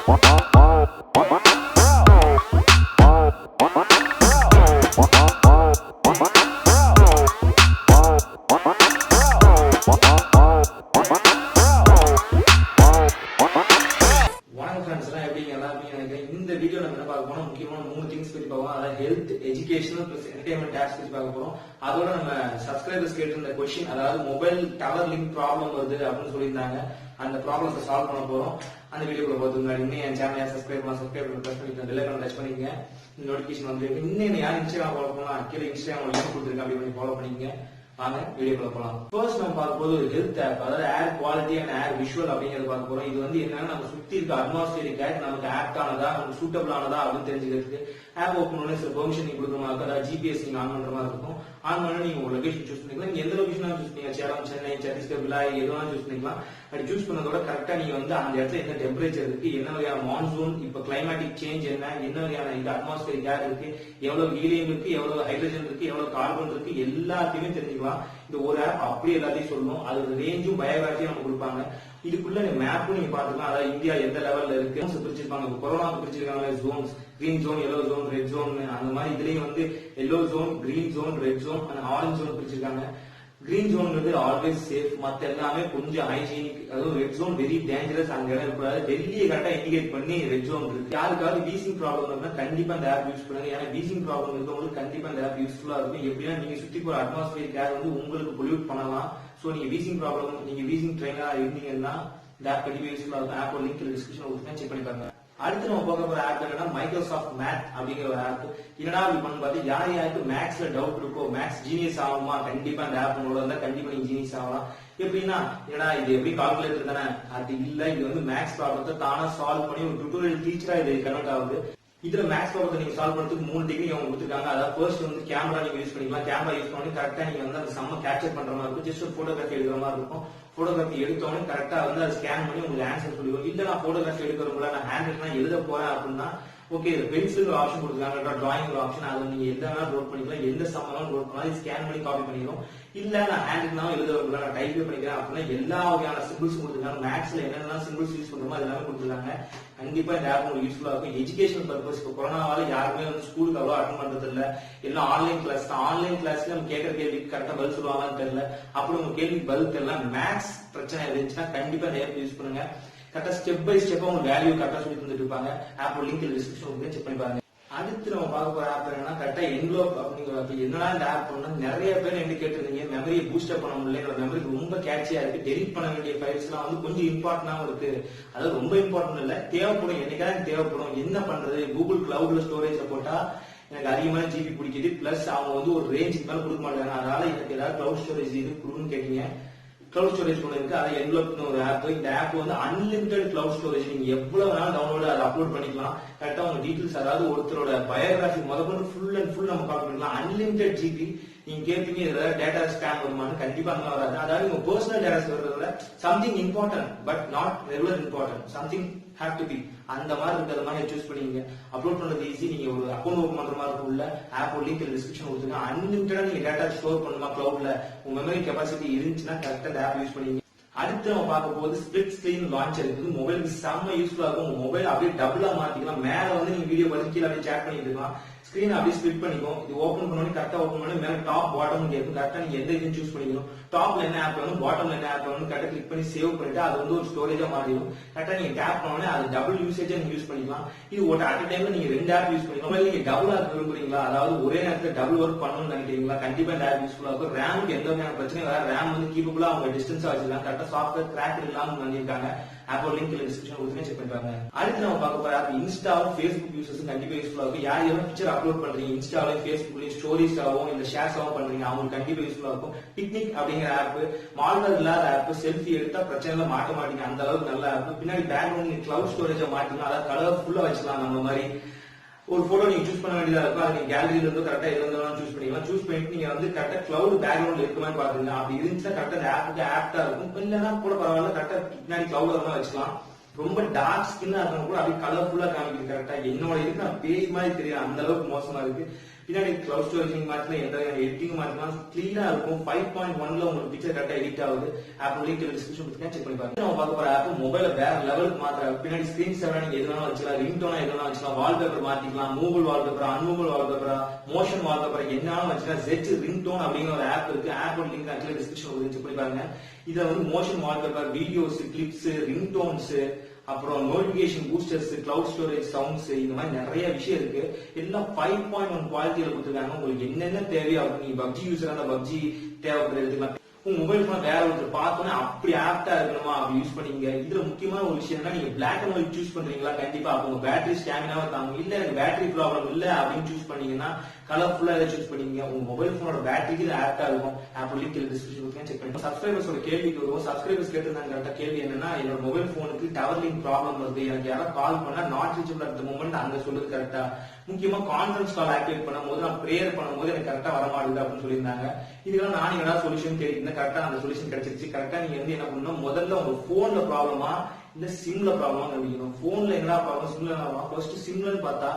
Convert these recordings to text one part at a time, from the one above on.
இந்த வீடியோ நம்ம என்ன பார்க்க போறோம், முக்கியமான 3 திங்ஸ் பத்தி பார்ப்போம். அதாவது health, educational plus entertainment task பத்தி பார்க்க போறோம். அதோட நம்ம சப்ஸ்கிரைபர்ஸ் கேட்டிருந்த क्वेश्चन, அதாவது மொபைல் டவர் லிங்க் ப்ராப்ளம் வருது அப்படின்னு சொல்லியிருந்தாங்க. அந்த ப்ராப்ளத்தை சால்வ் பண்ண போறோம். அந்த வீடியோக்குள்ள போறதுக்கு முன்னாடி இன்னும் என் சேனலை சப்ஸ்கிரைப் பண்ணி பிரஸ் பண்ணிட்டு பெல் ஐகானை டச் பண்ணிக்கங்க. நோட்டிபிகேஷன் வந்து இன்னும் யார் இன்ஸ்டாகிராம் ஃபாலோ பண்ணலாம், கீழே இன்ஸ்டாகிராம் லிங்க் கொடுத்துருக்கேன், அப்படி பண்ணி ஃபாலோ பண்ணிக்கங்க. வாங்க வீடியோக்குள்ள போலாம். ஃபர்ஸ்ட் நம்ம பார்க்க போது ஒரு ஹெல்த் ஆப், அதாவது ஏர் குவாலிட்டி அண்ட் ஏர் விஷுவல் அப்படிங்கறது பார்க்க போறோம். இது வந்து என்னன்னா நம்ம சுத்தி இருக்க அட்மாஸ்பியரிக் ஏர் நமக்கு ஆப்டானதா, நமக்கு சூட்டபிள் ஆனதா அப்படின்னு தெரிஞ்சுக்கிறதுக்கு ஆப் ஓப்பன் பண்ணி சில பெர்மிஷன் நீங்க கொடுக்குற மாதிரி, அதாவது ஜிபிஎஸ் நீங்க ஆன் பண்ற மாதிரி இருக்கும். ஆன் பண்ணி நீங்க உங்க லொகேஷன் சூஸ் பண்ணிக்கலாம். நீங்க எந்த லொகேஷனா சூஸ் பண்ணீங்க, சேலம், சென்னை, சத்தீஸ்கர், பிலாய் எதுவும் சூஸ் பண்ணிக்கலாம். அப்படி சூஸ் பண்ணதோட கரெக்டா நீங்க வந்து அந்த இடத்துல என்ன டெம்பரேச்சர் இருக்கு, என்ன வகையான மான்சூன், இப்ப கிளைமேட்டிக் சேஞ்ச் என்ன வகையான இது அட்மாஸ்பியரிக் ஏர் இருக்கு, எவ்வளவு ஹீலியம் இருக்கு, எவ்வளவு ஹைட்ரஜன் இருக்கு, எவ்வளவு கார்பன் இருக்கு, எல்லாத்தையுமே தெரிஞ்சுக்கலாம். இந்த ஒரு ஆப் அப்படியே எல்லாத்தையும் சொல்லணும். அதோட ரேஞ்சும் பயோகிராஃபியும் நம்ம கொடுப்பாங்க. இதுக்குள்ள மேப்பும் நீங்க பாத்துக்கலாம். அதாவது இந்தியா எந்த லெவல்ல இருக்கு பிரிச்சிருப்பாங்க. கொரோனா பிரிச்சிருக்காங்க zones, green zone, yellow zone, red zone. அந்த மாதிரி இதுலயும் வந்து yellow zone, green zone, red zone, orange zone பிரிச்சிருக்காங்க. கிரீன் ஜோன்ங்கிறது ஆல்வேஸ் சேஃப், மத்த எல்லாமே கொஞ்சம் ஹைஜீனிக். அதுவும் ரெட் ஜோன் வெரி டேஞ்சரஸ், அங்க இடம் இருக்கக்கூடாது. டெல்லியை கரெக்டா இண்டிகேட் பண்ணி ரெட் ஜோன் இருக்கு. யாருக்காவது வீசிங் ப்ராப்ளம் இருந்தா கண்டிப்பா இந்த ஆப் யூஸ் பண்ணுங்க. ஏன்னா வீசிங் ப்ராப்ளம் இருக்கவங்களுக்கு கண்டிப்பா இந்த ஆப் யூஸ்ஃபுல்லா இருக்கும். எப்படின்னா நீங்க சுத்தி போற அட்மாஸ்பியர் ஏர் வந்து உங்களுக்கு பொல்யூட் பண்ணலாம். சோ நீங்க வீசிங் ப்ராப்ளம், நீங்க வீசிங் ட்ரெயினா இருந்தீங்கன்னா இந்த ஆப் கண்டிப்பா யூஸ்ஃபுல்லா இருக்கும். ஆப்போட லிங்க் டிஸ்கிரிப்ஷன்ல கொடுத்தேன், செக் பண்ணி பாருங்க. அடுத்து நம்ம பார்க்க போற ஆப் என்னன்னா மைக்ரோசாஃப்ட் மேத் அப்படிங்கிற ஒரு ஆப். என்னடா அப்படி பண்ணு பார்த்து யார் யாருக்கு மேக்ஸ்ல டவுட் இருக்கோ, மேக்ஸ் ஜீனியஸ் ஆகுமா, கண்டிப்பா இந்த ஆப் உங்களோட இருந்தா கண்டிப்பா நீங்க ஜீனியஸ் ஆகலாம். எப்படின்னா என்னடா இது எப்படி கால்குலேட்டர் தானே, அது இல்ல, இது வந்து மேக்ஸ் ப்ராப்ளத்தை தானா சால்வ் பண்ணி ஒரு டியூட்டோரியல் டீச்சரா இது கன்வெர்ட் ஆகுது. இதுல மேக்ஸ் ப்ராப்ளத்தை நீங்க சால்வ் பண்றதுக்கு 3 டெக்னிக் அவங்க கொடுத்துருக்காங்க. அதாவது ஃபர்ஸ்ட் வந்து கேமரா நீங்க யூஸ் பண்ணிக்கலாம். கேமரா யூஸ் பண்ணி கரெக்டா நீங்க வந்து அந்த சம்ம கேப்சர் பண்ற மாதிரி இருக்கும். ஜஸ்ட் ஒரு போட்டோகிராஃபி எடுக்கிற மாதிரி இருக்கும். போட்டோகிராஃபி எடுத்தோடனே கரெக்டா வந்து அதை ஸ்கேன் பண்ணி உங்களுக்கு ஆன்சர் சொல்லிடுவோம். இல்ல நான் போட்டோகிராஃபி எடுக்கிறவங்கள நான் ஹேண்ட் ரைட்டிங் எழுத போறேன் அப்படின்னா ஓகே, பென்சில் ஒரு ஆப்ஷன் கொடுத்துருக்காங்க, டிராயிங் ஒரு ஆப்ஷன், அதை நீங்க எந்த வேணாலும் நோட் பண்ணிக்கலாம், எந்த சம்மனாலும் நோட் பண்ணலாம், ஸ்கேன் பண்ணி காப்பி பண்ணிடும். இல்ல நான் ஹேண்ட் ரைட்டிங் எழுத வரல, நான் டைப் பண்ணிக்கிறேன் அப்படின்னா எல்லா வகையான சிம்பிள்ஸ் கொடுத்துருக்காங்க. மேக்ஸ்ல என்னென்ன சிம்பிள்ஸ் யூஸ் பண்றோமோ அது எல்லாமே கொடுத்துருக்காங்க. கண்டிப்பா இந்த ஆப் உங்களுக்கு யூஸ்ஃபுல்லா இருக்கும். எஜுகேஷன் பர்பஸ், இப்போ கொரோனாவால யாருமே வந்து ஸ்கூலுக்கு அவ்வளவு அட்டன் பண்றது இல்ல, எல்லாம் ஆன்லைன் கிளாஸ் தான். ஆன்லைன் கிளாஸ்ல நம்ம கேட்கற கேள்விக்கு கரெக்டா பதில் சொல்லுவாங்கன்னு தெரியல. அப்படி உங்க கேள்விக்கு பதில் தெரியல, மேக்ஸ் பிரச்சனை இருந்துச்சுன்னா கண்டிப்பா இந்த ஆப் யூஸ் பண்ணுங்க. கரெக்டா ஸ்டெப் பை ஸ்டெப்பா உங்க வேல்யூ கரெக்டா சொல்லி தந்துட்டு இருப்பாங்க. ஆப் லிங்க் டிஸ்கிரிப்ஷன் செக் பண்ணி பாருங்க. அடுத்து நம்ம பார்க்க போற ஆப் என்னன்னா கரெக்டா என்வலப் அப்படிங்கிற ஆப். என்னன்னா இந்த ஆப் பண்ணா நிறைய பேர் என்ன கேட்டிருந்தீங்க, மெமரியை பூஸ்டப் பண்ண முடியல, என்னோட மெமரி ரொம்ப கேட்சியா இருக்கு, டெலிட் பண்ண வேண்டிய ஃபைல்ஸ் எல்லாம் வந்து கொஞ்சம் இம்பார்ட்டன்டாவும் இருக்கு. அதாவது ரொம்ப இம்பார்ட்டன்ட் இல்ல, தேவைப்படும், என்னைக்காவது தேவைப்படும். என்ன பண்றது, கூகுள் கிளவுட்ல ஸ்டோரேஜ்ல போட்டா எனக்கு அதிகமான ஜிபி பிடிக்குது, பிளஸ் அவங்க வந்து ஒரு ரேஞ்சுக்கு மேல கொடுக்க மாட்டாங்க. அதனால எனக்கு ஏதாவது கிளவுட் ஸ்டோரேஜ் இது கொடுன்னு கேட்டீங்க. கிளவுட் ஸ்டோரேஜ் ஒன்று இருக்கு, அதை என்வலப்னு ஒரு ஆப். இந்த ஆப் வந்து அன்லிமிட்டட் கிளவுட் ஸ்டோரேஜ், நீங்க எவ்வளவு வேணாலும் டவுன்லோட் அதை அப்லோட் பண்ணிக்கலாம். கரெக்டா உங்க டீடைல்ஸ், அதாவது ஒருத்தரோட பயோகிராஃபி முதற்கொண்டு ஃபுல் அண்ட் ஃபுல் நம்ம காப்பி பண்ணிக்கலாம். Unlimited GB. நீங்க கேட்பீங்க ஏதாவது டேட்டா ஸ்கேன் வருமானு, கண்டிப்பா அந்த வராது. அதாவது உங்க பர்சனல் டேட்டாஸ் வர்றதுல something important but not regular important, something have to be, அந்த மாதிரி இருக்கிற மாதிரி சூஸ் பண்ணீங்க. அப்லோட் பண்றது ஈஸி. நீங்க ஒரு அக்கௌண்ட் ஓபன் பண்ற மாதிரி இருக்கும். உள்ள ஆப் லிங்க் டிஸ்கிரிப்ஷன் கொடுத்துருங்க. அன்லிமிட்டடா நீங்க டேட்டா ஸ்டோர் பண்ணலாம் கிளவுட்ல. உங்க மெமரி கெபாசிட்டி இருந்துச்சுன்னா கரெக்டா இந்த ஆப் யூஸ் பண்ணீங்க. அடுத்து நம்ம பார்க்க போது ஸ்பிளிட் ஸ்கிரீன் லான்ச்சர் இருக்குது. மொபைலுக்கு செம்ம யூஸ்ஃபுல்லா இருக்கும். உங்க மொபைல் அப்படியே டபுளா மாத்திக்கலாம். மேல வந்து நீங்க வீடியோ பார்த்து கீழே அப்படியே சேட் பண்ணிட்டு இருக்கலாம். ஸ்கிரீன் அப்படியே ஸ்பிளிட் பண்ணிக்கும். இது ஓபன் பண்ணி கரெக்டா ஓபன் பண்ணி மேல டாப் பாட்டம் கேட்கும். கரெக்டா நீங்க எந்த இதுன்னு சூஸ் பண்ணிக்கணும். டாப்ல என்ன ஆப் வேணும், பாட்டம்ல என்ன ஆப் வேணும் கரெக்டா கிளிக் பண்ணி சேவ் பண்ணிட்டு அது வந்து ஒரு ஸ்டோரேஜா மாறிடும். கரெக்டா நீங்க டேப் பண்ணோடனே அது டபுள் யூசேஜா நீங்க யூஸ் பண்ணிக்கலாம். இது ஒரு அட் டைம்ல நீங்க 2 ஆப் யூஸ் பண்ணிக்கலாம். மொபைல் நீங்க டபுள் ஆப் விரும்புறீங்களா, அதாவது ஒரே நேரத்துல டபுள் ஒர்க் பண்ணணும்னு நினைக்கிறீங்களா, கண்டிப்பா இந்த ஆப் யூஸ்ஃபுல்லா இருக்கும். ரேமுக்கு எந்த வகையான பிரச்சனையும் வராது. ரேம் வந்து கீப்பபிளா அவங்க டிஸ்டன்ஸா வச்சிருக்காங்க. கரெக்டா சாஃப்ட்வேர் கிராக் இல்லாம பண்ணிருக்காங்க. ஆப்போ லிங்க் டிஸ்கிரிப்ஷன் கொடுத்து செக் பண்ணி பாருங்க. அடுத்து நம்ம பார்க்க போற ஆப் இன்ஸ்டாவும் ஃபேஸ்புக் யூசர்ஸ் கண்டிப்பா யூஸ்ஃபுல்லா இருக்கும். யார் யாரும் பிக்சர் அப்லோட் பண்றீங்க இன்ஸ்டாலையும் ஃபேஸ்புக்லயும் ஸ்டோரிஸ் ஆகும் இல்ல ஷேர்ஸ் ஆகும் பண்றீங்க, அவங்களுக்கு கண்டிப்பா யூஸ்ஃபுல்லா இருக்கும். பிக்னிக் அப்படிங்கிற ஆப், மால்வர் இல்லாத ஆப், செல்ஃபி எடுத்தா பிரச்சனை மாட்ட மாட்டீங்க, அந்த அளவுக்கு நல்ல ஆப். பின்னாடி பேக்ரவுண்ட் கிளவுட் ஸ்டோரேஜா மாட்டீங்க, அதாவது கலர்ஃபுல்லா வச்சுக்கலாம். நம்ம மாதிரி ஒரு போட்டோ நீங்க சூஸ் பண்ண வேண்டியதா இருக்கும். அது நீங்க கேலரியில இருந்து கரெக்டா இருந்தாலும் சூஸ் பண்ணிக்கலாம். சூஸ் பண்ணிட்டு நீங்க வந்து கரெக்டா கிளவுட் பேக்ரவுண்ட்ல இருக்குமான்னு பாத்துங்க. அப்படி இருந்துச்சுன்னா கரெக்டா இந்த ஆப்புக்கு ஆப்டா இருக்கும். இல்லைன்னா கூட பரவாயில்ல, கரெக்டா பின்னாடி கிளவுட் வரமா வச்சுக்கலாம். ரொம்ப டார்க் ஸ்கின்னா இருக்கவங்க கூட அப்படியே கலர்ஃபுல்லா காமிக்குது. கரெக்டா என்னோட இருக்கு நான் பேய் மாதிரி தெரியும், அந்த அளவுக்கு மோசமா இருக்கு. பின்னாடி கிளவுட் ஸ்டோரேஜிங் மாத்தினா எந்த எடிட்டிங் மாத்தினா கிளீனா இருக்கும். 5.1ல உங்களுக்கு பிக்சர் கரெக்டா எடிட் ஆகுது. ஆப் லிங்க் டிஸ்கிரிப்ஷன் கொடுத்துருக்கேன், செக் பண்ணி பாருங்க. நம்ம பார்க்க போற ஆப் மொபைல வேற லெவலுக்கு மாத்திர பின்னாடி ஸ்கிரீன் சேவரா நீங்க எது வேணாலும் வச்சுக்கலாம், ரிங் டோனா எது வேணாலும் வச்சுக்கலாம், வால்பேப்பர் மாத்திக்கலாம், movable wallpaper, unmovable wallpaper, motion wallpaper என்னாலும் வச்சுக்கலாம். ஜெட் ரிங் டோன் அப்படிங்கிற ஒரு ஆப் இருக்கு. ஆப்போட லிங்க் ஆக்சுவலி டிஸ்கிரிப்ஷன் கொடுத்து செக் பண்ணி பாருங்க. இதுல வந்து motion wallpaper, videos, clips, ring tones, அப்புறம் notification boosters, cloud storage, sounds, இந்த மாதிரி நிறைய விஷயம் இருக்கு. எல்லாம் 5.1 குவாலிட்டியில கொடுத்துருக்காங்க. உங்களுக்கு என்னென்ன தேவையோ நீங்க பப்ஜி யூஸரா இருந்தா பப்ஜி தேவைப்படுறது எடுத்துக்கலாம். உங்க மொபைல் போன் வேற ஒருத்தர் பார்த்தோன்னா அப்படி ஆப்டா இருக்கணுமா அப்படி யூஸ் பண்ணீங்க. இதுல முக்கியமான ஒரு விஷயம்னா நீங்க பிளாக் அண்ட் ஒயிட் சூஸ் பண்றீங்களா, கண்டிப்பா அப்ப உங்க பேட்டரி ஸ்டாமினாவை தாங்க. இல்ல எனக்கு பேட்டரி ப்ராப்ளம் இல்ல அப்படின்னு சூஸ் பண்ணீங்கன்னா கலர்ஃபுல்லா எதை சூஸ் பண்ணீங்க. உங்க மொபைல் போனோட பேட்டரிக்கு இது ஆப்டா இருக்கும். ஆப் லிங்க் டிஸ்கிரிப்ஷன் செக் பண்ணி சப்ஸ்கிரைபர்ஸோட கேள்விக்கு வருவோம். சப்ஸ்கிரைபர்ஸ் கேட்டிருந்தாங்க கரெக்டா. கேள்வி என்னன்னா, என்னோட மொபைல் போனுக்கு டவர் லிங்க் ப்ராப்ளம் வருது, எனக்கு யாராவது கால் பண்ணா not reachable at the moment அங்க சொல்லுது கரெக்டா. முக்கியமா கான்ஃபரன்ஸ் கால் ஆக்டிவேட் பண்ணும்போது நான் பிரேயர் பண்ணும்போது எனக்கு கரெக்டா வர மாட்டேங்குது அப்படின்னு சொல்லியிருந்தாங்க. இதுக்கெல்லாம் நான் ஏதாவது சொல்யூஷன் கேட்டிருந்தேன். கரெக்டா அந்த சொல்யூஷன் கிடைச்சிருச்சு. கரெக்டா நீங்க வந்து என்ன பண்ணணும், முதல்ல உங்க போன்ல ப்ராப்ளமா இல்ல சிம்ல ப்ராப்ளமா கண்டுபிடிக்கணும். போன்ல என்ன ப்ராப்ளம், சிம்ல என்ன ப்ராப்ளம். ஃபர்ஸ்ட் சிம்லன்னு பார்த்தா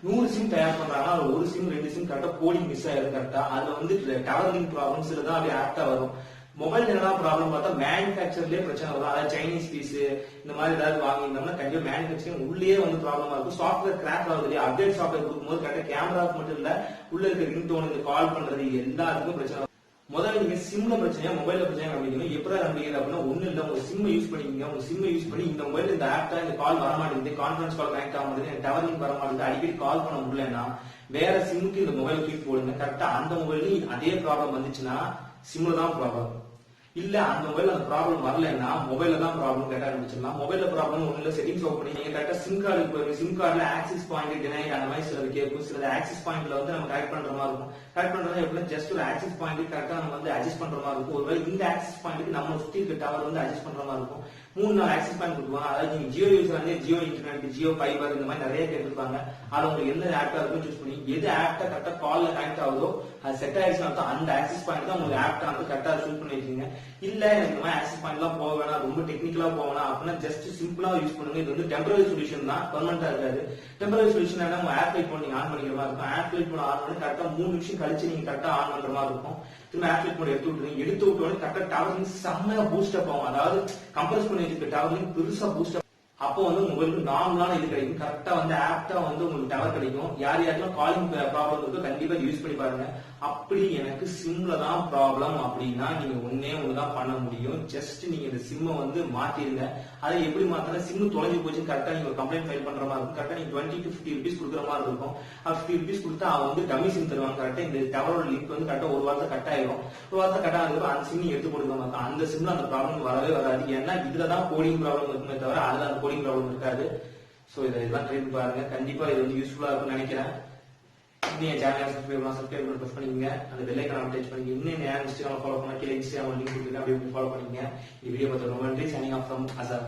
100 சிம் தயார் பண்றாங்க, அது ஒரு சிம் 2 சிம் கரெக்டா கோடிங் மிஸ் ஆயிருக்கு கரெக்டா. அதுல வந்து டவர் லிங்க் ப்ராப்ளம்ஸ்ல தான் அப்படியே ஆப்டா வரும். மொபைல் என்ன ப்ராப்ளம் பார்த்தா மேனுஃபேக்சர்லயே பிரச்சனை வரும். அதாவது சைனீஸ் பீஸ் இந்த மாதிரி ஏதாவது வாங்கியிருந்தோம்னா கண்டிப்பா மேனுஃபேக்சரிங் உள்ளே வந்து ப்ராப்ளமா இருக்கும். சாஃப்ட்வேர் கிராக் ஆகுது இல்லையா, அப்டேட் சாஃப்ட்வேர் கொடுக்கும்போது கரெக்டா கேமராவுக்கு மட்டும் இல்ல உள்ள இருக்க ரிங் டோன், இந்த கால் பண்றது எல்லாத்துக்கும் பிரச்சனை. முதல்ல நீங்க சிம்ல பிரச்சனையா மொபைல்ல பிரச்சனையா கண்டுபிடிக்கணும். எப்படி கண்டுபிடிக்கிறது அப்படின்னா ஒண்ணு இல்ல, உங்க சிம் யூஸ் பண்ணிக்கீங்க. உங்க சிம் யூஸ் பண்ணி இந்த மொபைல் இந்த ஆப்டா இந்த கால் வர மாட்டேங்குது, கான்ஃபரன்ஸ் கால் கனெக்ட் ஆக மாட்டேங்குது, டவர் லிங்க் வர மாட்டேங்குது, அடிக்கடி கால் பண்ண முடியலன்னா வேற சிம்முக்கு இந்த மொபைல் தூக்கி போடுங்க. கரெக்டா அந்த மொபைல் அதே ப்ராப்ளம் வந்துச்சுன்னா சிம்ல தான் ப்ராப்ளம். இல்ல அந்த மொபைல் அந்த ப்ராப்ளம் வரலன்னா மொபைல்ல தான் ப்ராப்ளம் கேட்டா ஆரம்பிச்சிடலாம். மொபைல்ல ப்ராப்ளம் ஒண்ணு இல்ல, செட்டிங்ஸ் ஓபன் பண்ணி நீங்க கரெக்டா சிம் கார்டுக்கு போயிருங்க. சிம் கார்டுல ஆக்சிஸ் பாயிண்ட் டினைட் அந்த மாதிரி சிலது கேட்கும். சில ஆக்சிஸ் பாயிண்ட்ல வந்து நம்ம கரெக்ட் பண்ற மாதிரி இருக்கும். கரெக்ட் பண்றதா எப்படின்னா ஜஸ்ட் ஒரு ஆக்சிஸ் பாயிண்ட் கரெக்டா நம்ம வந்து அட்ஜஸ்ட் பண்ற மாதிரி இருக்கும். ஒருவேளை இந்த ஆக்சிஸ் பாயிண்ட்டுக்கு நம்ம சுத்தி இருக்க டவர் வந்து அட்ஜஸ்ட் பண்ற மாதிரி இருக்கும். 3-4 ஆக்சிஸ் பாயிண்ட் கொடுப்பாங்க. அதாவது நீங்க ஜியோ யூஸர் வந்து ஜியோ இன்டர்நெட், ஜியோ ஃபைபர் இந்த மாதிரி நிறைய கேட்டிருப்பாங்க. அது உங்களுக்கு எந்த ஆப்டா இருக்கும் சூஸ் பண்ணி எது ஆப்டா கரெக்டா கால்ல கனெக்ட் ஆகுதோ அது செட் ஆயிடுச்சுன்னா அந்த ஆக்சிஸ் பாயிண்ட் தான் உங்களுக்கு ஆப்டா வந்து கரெக்டா சூஸ் பண்ணி வச்சுங்க. இல்ல எனக்கு இந்த மாதிரி ஆக்சிஸ் பாயிண்ட் எல்லாம் போக வேணாம், ரொம்ப டெக்னிக்கலா போக வேணாம் அப்படின்னா ஜஸ்ட் சிம்பிளா யூஸ் பண்ணுங்க. இது வந்து டெம்பரரி சொல்யூஷன் தான், பெர்மனண்டா இருக்காது. டெம்பரரி சொல்யூஷன் என்ன, உங்க ஆப் லைட் நீங்க ஆன் பண்ணிக்கிற மாதிரி இருக்கும். ஆப் லைட் ஆன் பண்ணி கரெக்டா 3 நிமிஷம் கழிச்சு நீங்க கரெக்டா ஆன் பண்ற மாதிரி இருக்கும். திரும்ப ஆப் லைட் எடுத்து விட்டுருங்க. எடுத்து விட்டோட கரெக்டா டவர் லிங்க் செம்மையா பூஸ்ட் அப் ஆகும். அதாவது கம்ப்ரஸ் பண்ணி வச்சிருக்க டவர் லிங்க் பெருசா பூஸ்ட் அப். அப்போ வந்து உங்களுக்கு நார்மலான இது கிடைக்கும். கரெக்டா வந்து ஆப்டா வந்து உங்களுக்கு டவர் கிடைக்கும். யார் யாருக்கெல்லாம் காலிங் ப்ராப்ளம் இருக்கோ கண்டிப்பா யூஸ் பண்ணி பாருங்க. அப்படி எனக்கு சிம்ல தான் ப்ராப்ளம் அப்படின்னா நீங்க ஒண்ணுதான் பண்ண முடியும். ஜஸ்ட் நீங்க இந்த சிம்மை வந்து மாத்திருங்க. அதை எப்படி மாத்தினா சிம் தொலைஞ்சு போச்சு கரெக்டா நீங்க ஒரு கம்ப்ளைண்ட் ஃபைல் பண்ற மாதிரி இருக்கும். கரெக்டா நீங்க 20 to 50 rupees கொடுக்குற மாதிரி இருக்கும். 50 rupees கொடுத்தா அவங்க வந்து டம்மி சிம் தருவாங்க. கரெக்டா இந்த டவரோட லிங்க் வந்து கரெக்டா ஒரு வாரத்தை கட் ஆயிரும். ஒரு வாரத்தை கட் ஆனதுக்கு அந்த சிம் எடுத்து கொடுக்க மாட்டாங்க. அந்த சிம்ல அந்த ப்ராப்ளம் வரவே வராது. ஏன்னா இதுலதான் கோடிங் ப்ராப்ளம் இருக்குமே தவிர அதுல அந்த கோடிங் ப்ராப்ளம் இருக்காது. சோ இதெல்லாம் ட்ரை பண்ணி பாருங்க. கண்டிப்பா இது வந்து யூஸ்ஃபுல்லா இருக்கும்னு நினைக்கிறேன். இன்னும் என் சேனல் சப்ஸ்கிரைப் பண்ணி பிரஸ் பண்ணிக்கங்க. அந்த பெல் ஐகானை டச் பண்ணிக்கங்க. இன்னும் என் இன்ஸ்டாகிராம் ஃபாலோ பண்ணா கீழே இன்ஸ்டாகிராம் லிங்க் கொடுத்துருக்கேன், அப்படியே ஃபாலோ பண்ணிக்கங்க. இந்த வீடியோ பார்த்து ரொம்ப நன்றி. Signing off from Azhar.